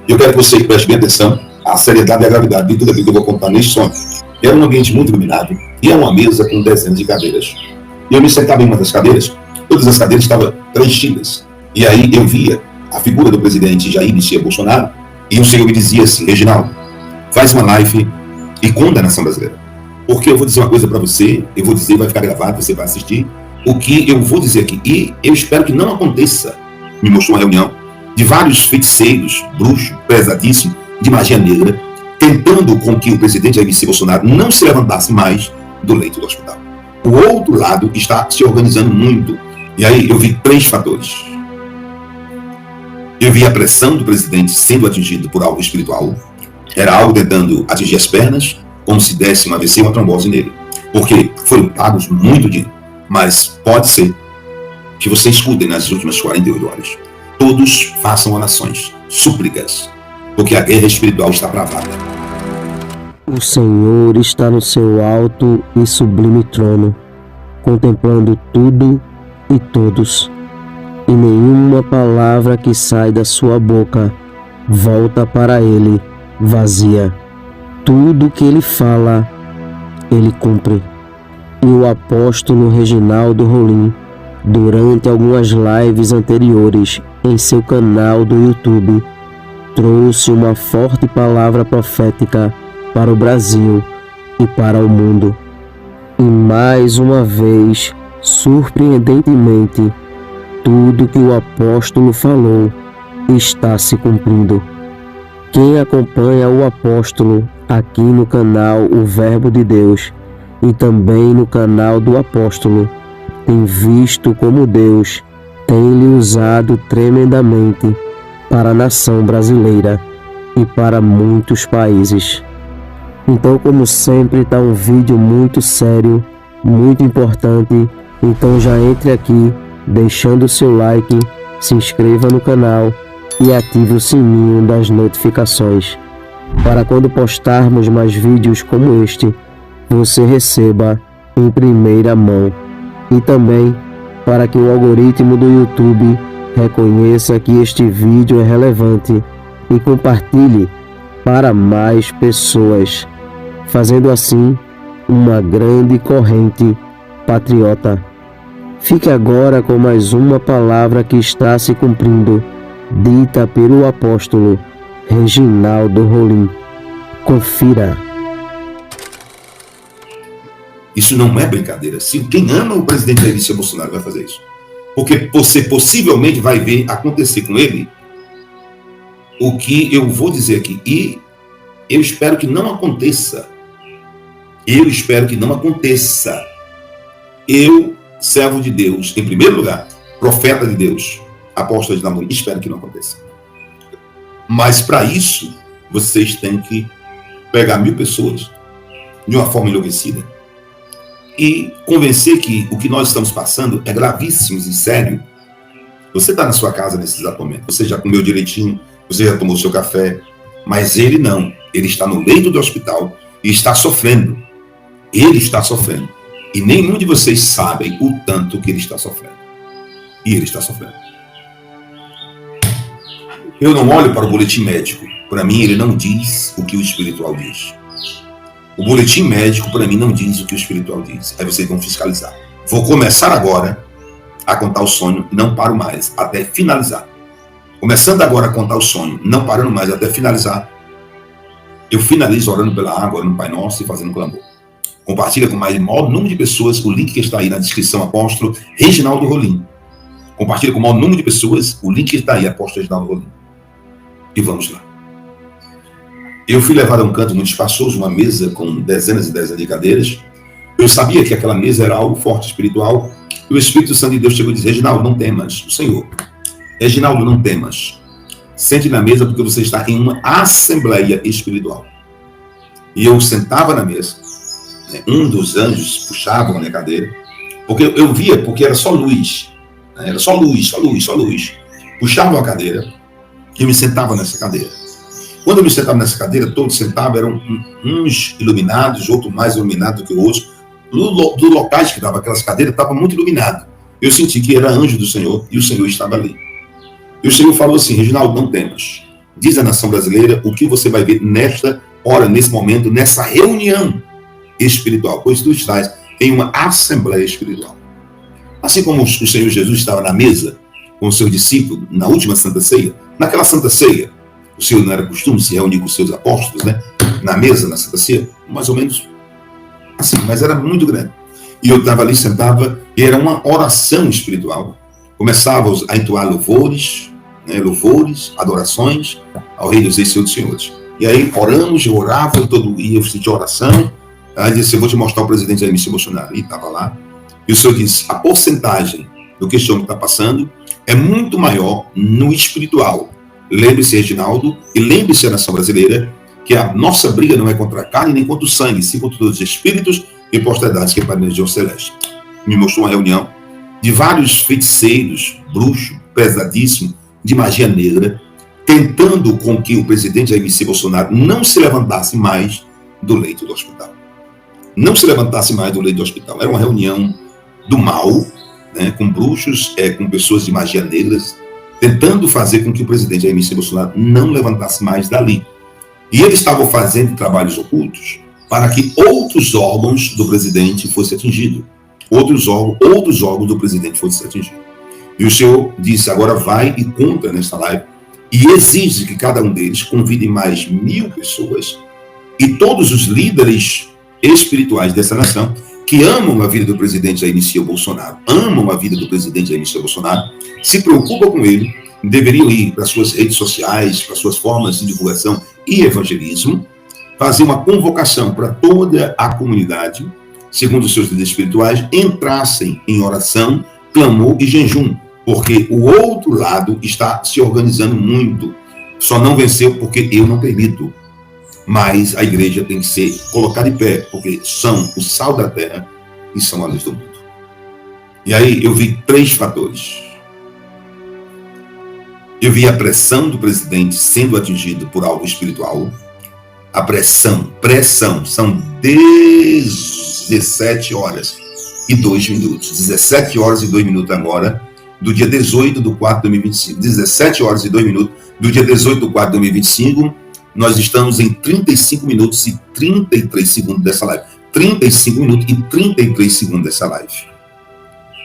Eu quero que você preste bem atenção à seriedade e à gravidade de tudo aquilo que eu vou contar neste sonho. Era um ambiente muito iluminado e é uma mesa com dezenas de cadeiras. E eu me sentava em uma das cadeiras, todas as cadeiras estavam preenchidas. E aí eu via a figura do presidente Jair Messias Bolsonaro e o Senhor me dizia assim: Reginaldo, faz uma live e conta a nação brasileira. Porque eu vou dizer uma coisa para você, eu vou dizer, vai ficar gravado, você vai assistir, o que eu vou dizer aqui. E eu espero que não aconteça. Me mostrou uma reunião de vários feiticeiros, bruxos, pesadíssimos, de magia negra, tentando com que o presidente Jair Messias Bolsonaro não se levantasse mais do leito do hospital. O outro lado está se organizando muito. E aí eu vi 3 fatores. Eu vi a pressão do presidente sendo atingido por algo espiritual. Era algo tentando atingir as pernas, como se desse uma AVC, uma trombose nele. Porque foram pagos muito dinheiro. Mas pode ser que você escutem nas últimas 48 horas. Todos façam orações, súplicas, porque a guerra espiritual está travada. O Senhor está no seu alto e sublime trono, contemplando tudo e todos. E nenhuma palavra que sai da sua boca volta para ele vazia. Tudo que ele fala, ele cumpre. E o apóstolo Reginaldo Rolim, durante algumas lives anteriores em seu canal do YouTube, trouxe uma forte palavra profética para o Brasil e para o mundo. E mais uma vez, surpreendentemente, tudo que o apóstolo falou está se cumprindo. Quem acompanha o apóstolo aqui no canal O Verbo de Deus e também no canal do apóstolo tem visto como Deus tem lhe usado tremendamente para a nação brasileira e para muitos países. Então, como sempre, está um vídeo muito sério, muito importante. Então já entre aqui, deixando o seu like, se inscreva no canal e ative o sininho das notificações, para quando postarmos mais vídeos como este, você receba em primeira mão. E também para que o algoritmo do YouTube reconheça que este vídeo é relevante e compartilhe para mais pessoas, fazendo assim uma grande corrente patriota. Fique agora com mais uma palavra que está se cumprindo, dita pelo apóstolo Reginaldo Rolim. Confira. Isso não é brincadeira. Se quem ama o presidente Jair Messias Bolsonaro vai fazer isso. Porque você possivelmente vai ver acontecer com ele o que eu vou dizer aqui. E eu espero que não aconteça. Eu espero que não aconteça. Eu, servo de Deus, em primeiro lugar, profeta de Deus, apóstolo de namoro, espero que não aconteça. Mas para isso, vocês têm que pegar 1000 pessoas de uma forma enlouquecida e convencer que o que nós estamos passando é gravíssimo e sério. Você está na sua casa nesse exato momento, você já comeu direitinho, você já tomou seu café, mas ele não. Ele está no leito do hospital e está sofrendo. Ele está sofrendo. E nenhum de vocês sabem o tanto que ele está sofrendo. E ele está sofrendo. Eu não olho para o boletim médico. Para mim, ele não diz o que o espiritual diz. O boletim médico, para mim, não diz o que o espiritual diz. Aí vocês vão fiscalizar. Vou começar agora a contar o sonho, não paro mais, até finalizar. Começando agora a contar o sonho, não parando mais, até finalizar. Eu finalizo orando pela água, orando no Pai Nosso e fazendo clamor. Compartilha com o maior número de pessoas o link que está aí na descrição, apóstolo Reginaldo Rolim. Compartilha com o maior número de pessoas o link que está aí, apóstolo Reginaldo Rolim. E vamos lá. Eu fui levado a um canto muito espaçoso, uma mesa com dezenas e dezenas de cadeiras. Eu sabia que aquela mesa era algo forte, espiritual. E o Espírito Santo de Deus chegou e disse: Reginaldo, não temas. O Senhor, Reginaldo, não temas. Sente na mesa porque você está em uma assembleia espiritual. E eu sentava na mesa. Um dos anjos puxava a minha cadeira. Porque eu via, porque era só luz. Era só luz, só luz, só luz. Puxava a cadeira e eu me sentava nessa cadeira. Quando eu me sentava nessa cadeira, todos sentavam, eram uns iluminados, outros mais iluminados do que outros. Do locais que estavam aquelas cadeiras, estava muito iluminado. Eu senti que era anjo do Senhor e o Senhor estava ali. E o Senhor falou assim: Reginaldo, não temas. diz a nação brasileira, o que você vai ver nesta hora, nesse momento, nessa reunião espiritual, pois tu estás em uma assembleia espiritual. Assim como o Senhor Jesus estava na mesa com os seus discípulos na última Santa Ceia, naquela Santa Ceia, o Senhor não era costume se reunir com os seus apóstolos, né? Na mesa, na Santa Ceia, mais ou menos assim, mas era muito grande. E eu estava ali, sentava, e era uma oração espiritual. Começávamos a entoar louvores, né? Louvores, adorações ao Rei dos Reis e Senhor dos Senhores. E aí oramos, eu orava, eu sentia oração. Aí disse, eu vou te mostrar o presidente Jair Messias Bolsonaro. E estava lá. E o Senhor disse, a porcentagem do que este homem está passando é muito maior no espiritual. Lembre-se, Reginaldo, e lembre-se a nação brasileira, que a nossa briga não é contra a carne nem contra o sangue, sim contra todos os espíritos e potestades que param na região celeste. Me mostrou uma reunião de vários feiticeiros, bruxos, pesadíssimos, de magia negra, tentando com que o presidente Jair Messias Bolsonaro não se levantasse mais do leito do hospital. Não se levantasse mais do leito do hospital. Era uma reunião do mal, né, com bruxos, com pessoas de magia negras, tentando fazer com que o presidente Jair Messias Bolsonaro não levantasse mais dali. E eles estavam fazendo trabalhos ocultos para que outros órgãos do presidente fossem atingidos. Outros órgãos do presidente fossem atingidos. E o Senhor disse, agora vai e conta nesta live, e exige que cada um deles convide mais 1000 pessoas, e todos os líderes espirituais dessa nação, que amam a vida do presidente Jair Messias Bolsonaro, se preocupam com ele, deveriam ir para suas redes sociais, para suas formas de divulgação e evangelismo, fazer uma convocação para toda a comunidade, segundo os seus líderes espirituais, entrassem em oração, clamor e jejum, porque o outro lado está se organizando muito. Só não venceu porque eu não permito. Mas a igreja tem que ser colocada em pé, porque são o sal da terra e são a luz do mundo. E aí eu vi 3 fatores. Eu vi a pressão do presidente sendo atingido por algo espiritual. A pressão, são 17 horas e 2 minutos. 17 horas e 2 minutos agora, do dia 18 de 4 de 2025. 17 horas e 2 minutos, do dia 18 de 4 de 2025, nós estamos em 35 minutos e 33 segundos dessa live. 35 minutos e 33 segundos dessa live.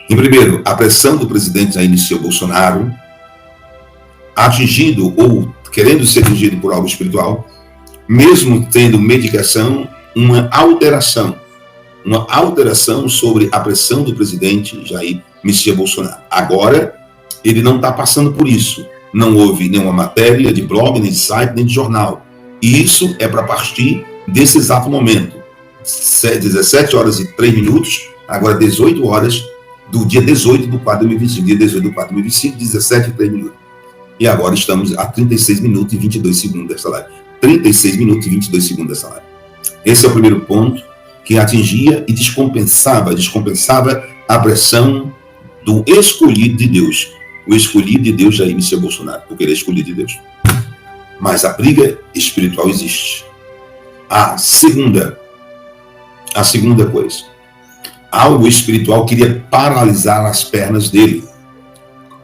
Em primeiro, a pressão do presidente Jair Messias Bolsonaro, atingido ou querendo ser atingido por algo espiritual, mesmo tendo medicação, uma alteração sobre a pressão do presidente Jair Messias Bolsonaro. Agora, ele não está passando por isso. Não houve nenhuma matéria de blog, nem de site, nem de jornal. E isso é para partir desse exato momento. 17 horas e 3 minutos, agora 18 horas do dia 18 do 4 de 2025. Dia 18 do 4 de 2025, 17 e 3 minutos. E agora estamos a 36 minutos e 22 segundos dessa live. 36 minutos e 22 segundos dessa live. Esse é o primeiro ponto que atingia e descompensava a pressão do escolhido de Deus. O escolhido de Deus, Jair Messias Bolsonaro, porque ele é escolhido de Deus. Mas a briga espiritual existe. A segunda coisa, algo espiritual queria paralisar as pernas dele.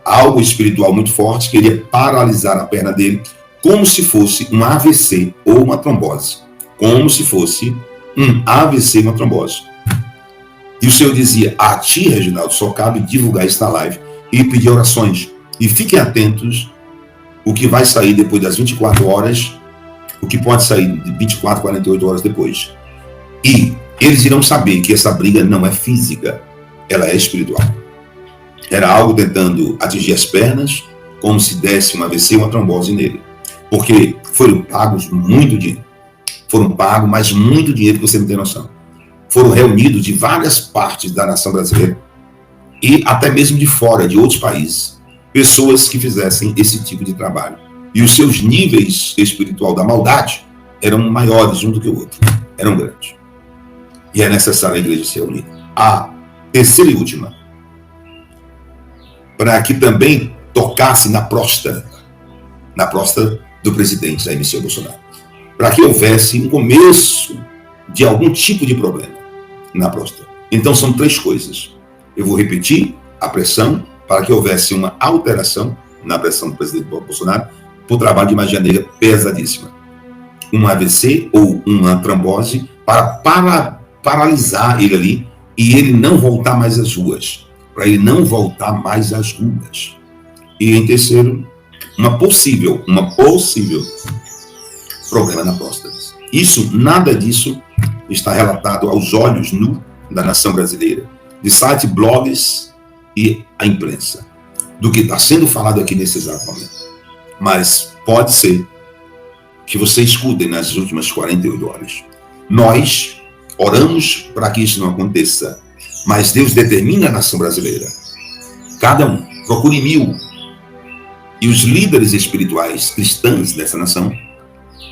Algo espiritual muito forte queria paralisar a perna dele, como se fosse um AVC ou uma trombose. Como se fosse um AVC, uma trombose. E o Senhor dizia, a ti, Reginaldo, só cabe divulgar esta live e pedir orações. E fiquem atentos o que vai sair depois das 24 horas, o que pode sair de 24, 48 horas depois. E eles irão saber que essa briga não é física, ela é espiritual. Era algo tentando atingir as pernas, como se desse um AVC, uma trombose nele. Porque foram pagos muito dinheiro. Foram pagos, mas muito dinheiro que você não tem noção. Foram reunidos de várias partes da nação brasileira e até mesmo de fora, de outros países, pessoas que fizessem esse tipo de trabalho. E os seus níveis espiritual da maldade eram maiores um do que o outro. Eram grandes. E é necessário a igreja ser unida. A terceira e última, para que também tocasse na próstata do presidente Jair Messias Bolsonaro, para que houvesse um começo de algum tipo de problema na próstata. Então são 3 coisas. Eu vou repetir: a pressão, para que houvesse uma alteração na pressão do presidente Bolsonaro, por trabalho de magia negra pesadíssima. Um AVC ou uma trombose para paralisar ele ali e ele não voltar mais às ruas. Para ele não voltar mais às ruas. E em terceiro, uma possível problema na próstata. Nada disso está relatado aos olhos nu da nação brasileira, de sites, blogs e a imprensa, do que está sendo falado aqui nesse exato momento. Mas pode ser que você escutem nas últimas 48 horas. Nós oramos para que isso não aconteça, mas Deus determina a nação brasileira. Cada um, procure 1000. E os líderes espirituais cristãos dessa nação,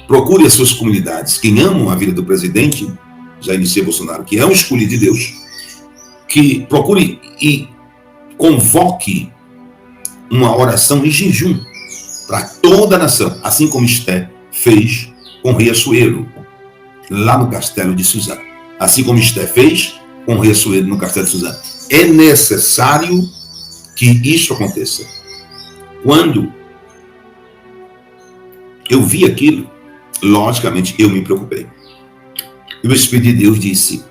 procure as suas comunidades, quem amam a vida do presidente Jair Messias Bolsonaro, que é um escolhido de Deus, que procure e convoque uma oração em jejum para toda a nação, assim como Esté fez com o rei Assuero, lá no castelo de Suzã. Assim como Esté fez com o rei Assuero no castelo de Suzã. É necessário que isso aconteça. Quando eu vi aquilo, logicamente eu me preocupei. E o Espírito de Deus disse: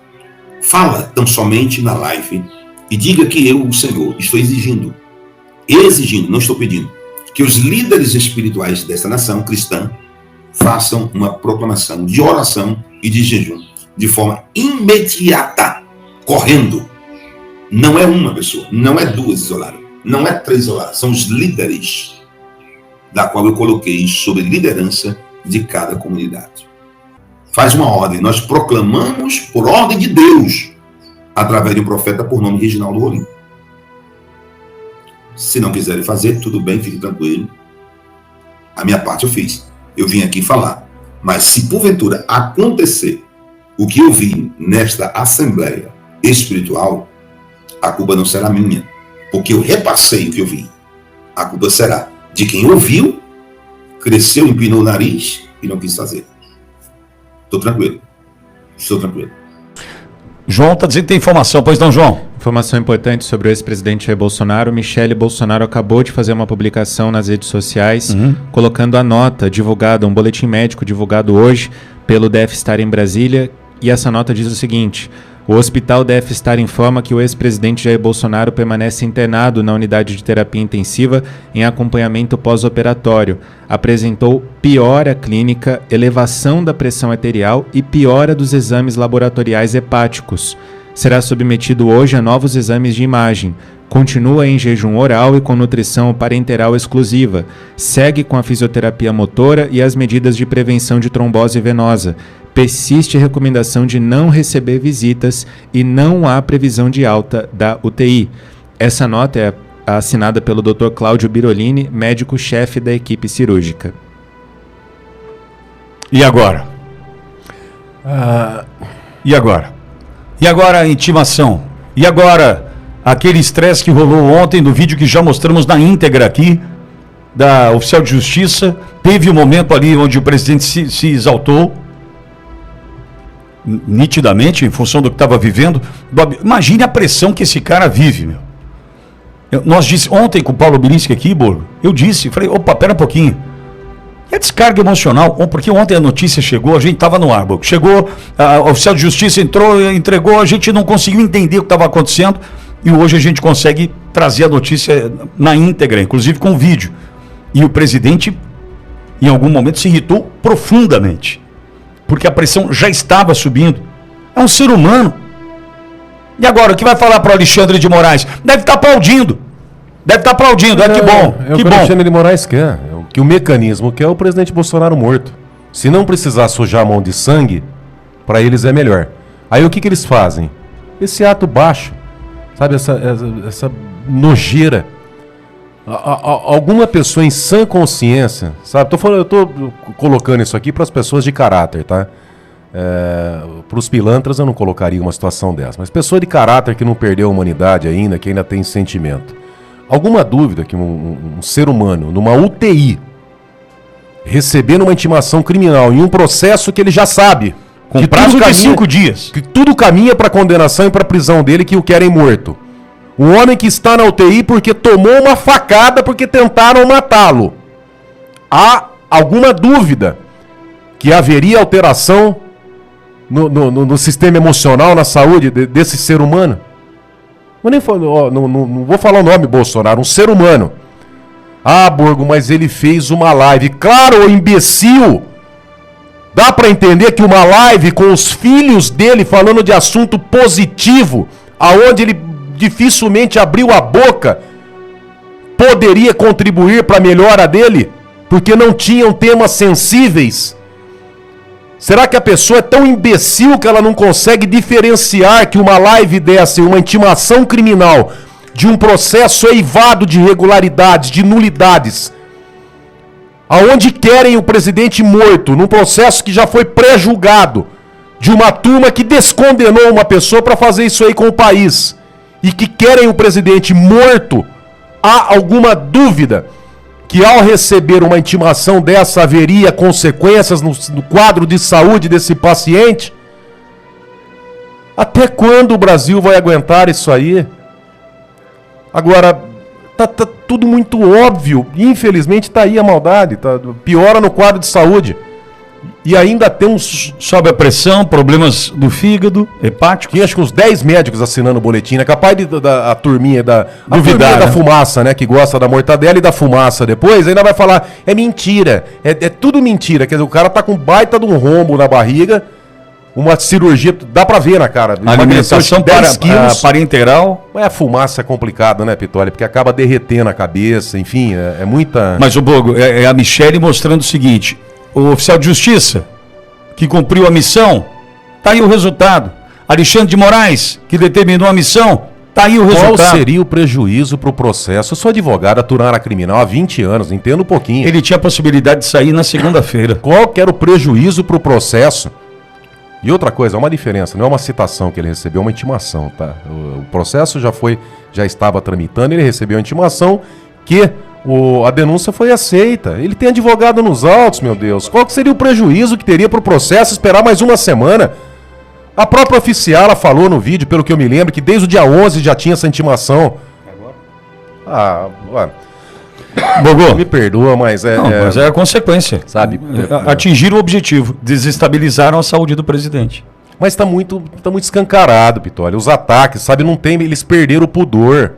fala tão somente na live e diga que eu, o Senhor, estou exigindo, não estou pedindo, que os líderes espirituais dessa nação cristã façam uma proclamação de oração e de jejum de forma imediata, correndo. Não é uma pessoa, não é 2 isoladas, não é 3 isoladas, são os líderes da qual eu coloquei sob liderança de cada comunidade. Faz uma ordem, nós proclamamos por ordem de Deus, através de um profeta por nome Reginaldo Rolim. Se não quiserem fazer, tudo bem, fique tranquilo. A minha parte eu fiz. Eu vim aqui falar. Mas se porventura acontecer o que eu vi nesta assembleia espiritual, a culpa não será minha, porque eu repassei o que eu vi. A culpa será de quem ouviu, cresceu, empinou o nariz e não quis fazer. Estou tranquilo. João está dizendo que tem informação, pois não, João? Informação importante sobre o ex-presidente Jair Bolsonaro. Michele Bolsonaro acabou de fazer uma publicação nas redes sociais, colocando a nota divulgada, um boletim médico divulgado hoje pelo DF Star em Brasília, e essa nota diz o seguinte: o hospital DF Star informa que o ex-presidente Jair Bolsonaro permanece internado na unidade de terapia intensiva em acompanhamento pós-operatório. Apresentou piora clínica, elevação da pressão arterial e piora dos exames laboratoriais hepáticos. Será submetido hoje a novos exames de imagem. Continua em jejum oral e com nutrição parenteral exclusiva. Segue com a fisioterapia motora e as medidas de prevenção de trombose venosa. Persiste a recomendação de não receber visitas e não há previsão de alta da UTI. Essa nota é assinada pelo Dr. Cláudio Birolini, médico-chefe da equipe cirúrgica. E agora? E agora a intimação? E agora aquele estresse que rolou ontem no vídeo que já mostramos na íntegra aqui, da oficial de justiça? Teve um momento ali onde o presidente se exaltou, nitidamente, em função do que estava vivendo. Imagine a pressão que esse cara vive, meu. Nós disse ontem com o Paulo Bilinski aqui, Bolo, falei, opa, pera um pouquinho. E a descarga emocional, porque ontem a notícia chegou, a gente estava no ar, chegou, a oficial de justiça entrou, entregou, a gente não conseguiu entender o que estava acontecendo, e hoje a gente consegue trazer a notícia na íntegra, inclusive com vídeo. E o presidente, em algum momento, se irritou profundamente, porque a pressão já estava subindo. É um ser humano. E agora, o que vai falar para o Alexandre de Moraes? Deve estar aplaudindo. Que bom. É o que o Alexandre de Moraes quer. Que o mecanismo quer o presidente Bolsonaro morto. Se não precisar sujar a mão de sangue, para eles é melhor. Aí o que eles fazem? Esse ato baixo, sabe, essa nojeira. Alguma pessoa em sã consciência, sabe? Eu tô colocando isso aqui para as pessoas de caráter, tá? Para os pilantras eu não colocaria uma situação dessa, mas pessoa de caráter que não perdeu a humanidade ainda, que ainda tem sentimento. Alguma dúvida que um ser humano numa UTI recebendo uma intimação criminal em um processo que ele já sabe, com que prazo de 5 dias, que tudo caminha para condenação e para prisão dele, que o querem morto. Um homem que está na UTI porque tomou uma facada porque tentaram matá-lo. há alguma dúvida que haveria alteração no sistema emocional, na saúde desse ser humano? Não vou falar o nome Bolsonaro, um ser humano. Ah, Borgo, mas ele fez uma live. Claro, ô imbecil! Dá pra entender que uma live com os filhos dele falando de assunto positivo, aonde ele dificilmente abriu a boca, poderia contribuir para a melhora dele? Porque não tinham temas sensíveis? Será que a pessoa é tão imbecil que ela não consegue diferenciar que uma live dessa e uma intimação criminal de um processo eivado de irregularidades, de nulidades, aonde querem o presidente morto, num processo que já foi pré-julgado, de uma turma que descondenou uma pessoa para fazer isso aí com o país, e que querem o presidente morto? Há alguma dúvida que ao receber uma intimação dessa haveria consequências no quadro de saúde desse paciente? Até quando o Brasil vai aguentar isso aí? Agora, tá tudo muito óbvio. Infelizmente tá aí a maldade. Piora no quadro de saúde. E ainda tem uns... Sobe a pressão, problemas do fígado, hepático. Tinha acho que uns 10 médicos assinando o boletim. É capaz a turminha da fumaça, né? Que gosta da mortadela e da fumaça depois. Ainda vai falar, é mentira. É tudo mentira. Quer dizer, o cara tá com baita de um rombo na barriga. Uma cirurgia, dá pra ver na cara. Alimentação parenteral. A fumaça é complicado, né, Pitoli? Porque acaba derretendo a cabeça, enfim, é muita... Mas, o Bogo, é a Michele mostrando o seguinte: o oficial de justiça, que cumpriu a missão, tá aí o resultado. Alexandre de Moraes, que determinou a missão, tá aí o resultado. Qual seria o prejuízo pro processo? Eu sou advogado, atuando na área criminal há 20 anos, entendo um pouquinho. Ele tinha a possibilidade de sair na segunda-feira. Qual que era o prejuízo pro processo? E outra coisa, há uma diferença, não é uma citação que ele recebeu, é uma intimação, tá? O processo já estava tramitando, ele recebeu a intimação que a denúncia foi aceita. Ele tem advogado nos autos, meu Deus. Qual que seria o prejuízo que teria para o processo esperar mais uma semana? A própria oficial, ela falou no vídeo, pelo que eu me lembro, que desde o dia 11 já tinha essa intimação. Bogô, me perdoa, mas mas é a consequência. Sabe? Atingiram o objetivo, desestabilizaram a saúde do presidente. Mas tá muito escancarado, Pitoli. Os ataques, sabe, não tem, eles perderam o pudor.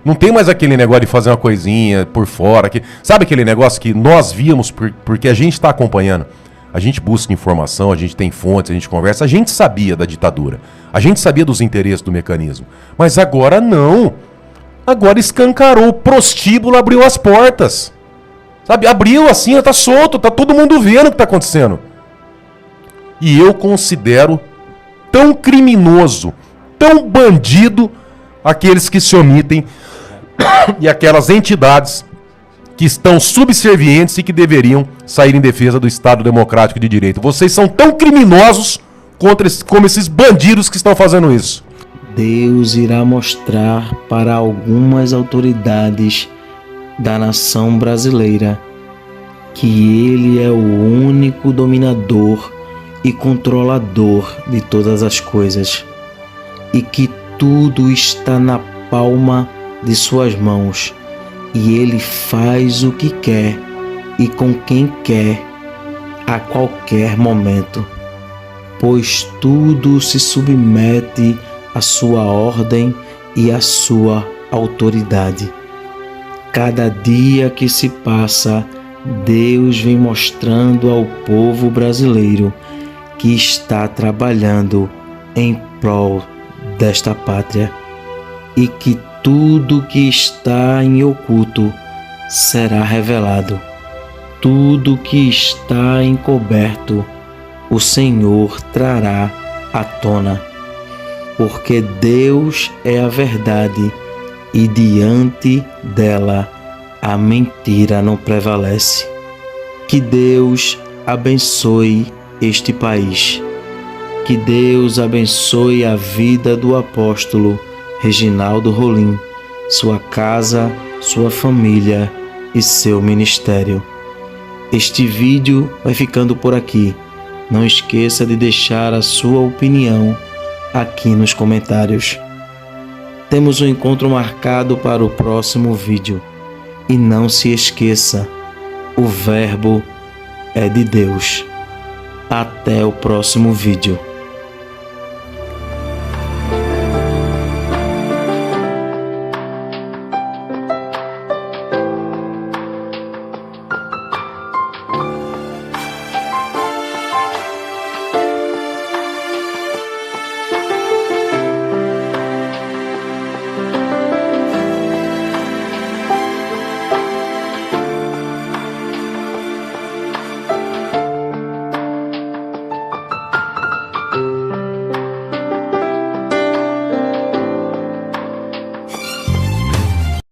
Não tem mais aquele negócio de fazer uma coisinha por fora. Sabe aquele negócio que nós víamos porque a gente está acompanhando? A gente busca informação, a gente tem fontes, a gente conversa. A gente sabia da ditadura. A gente sabia dos interesses do mecanismo. Mas agora não. Agora escancarou. O prostíbulo abriu as portas. Sabe? Abriu assim, tá solto. Tá todo mundo vendo o que tá acontecendo. E eu considero tão criminoso, tão bandido, aqueles que se omitem e aquelas entidades que estão subservientes e que deveriam sair em defesa do Estado Democrático de Direito. Vocês são tão criminosos como esses bandidos que estão fazendo isso. Deus irá mostrar para algumas autoridades da nação brasileira que Ele é o único dominador e controlador de todas as coisas e que tudo está na palma de suas mãos e Ele faz o que quer e com quem quer a qualquer momento, pois tudo se submete à sua ordem e à sua autoridade. Cada dia que se passa, Deus vem mostrando ao povo brasileiro que está trabalhando em prol desta pátria e que tudo que está em oculto será revelado. Tudo que está encoberto, o Senhor trará à tona, porque Deus é a verdade e diante dela a mentira não prevalece. Que Deus abençoe este país. Que Deus abençoe a vida do apóstolo Reginaldo Rolim, sua casa, sua família e seu ministério. Este vídeo vai ficando por aqui. Não esqueça de deixar a sua opinião aqui nos comentários. Temos um encontro marcado para o próximo vídeo. E não se esqueça, O Verbo é de Deus. Até o próximo vídeo.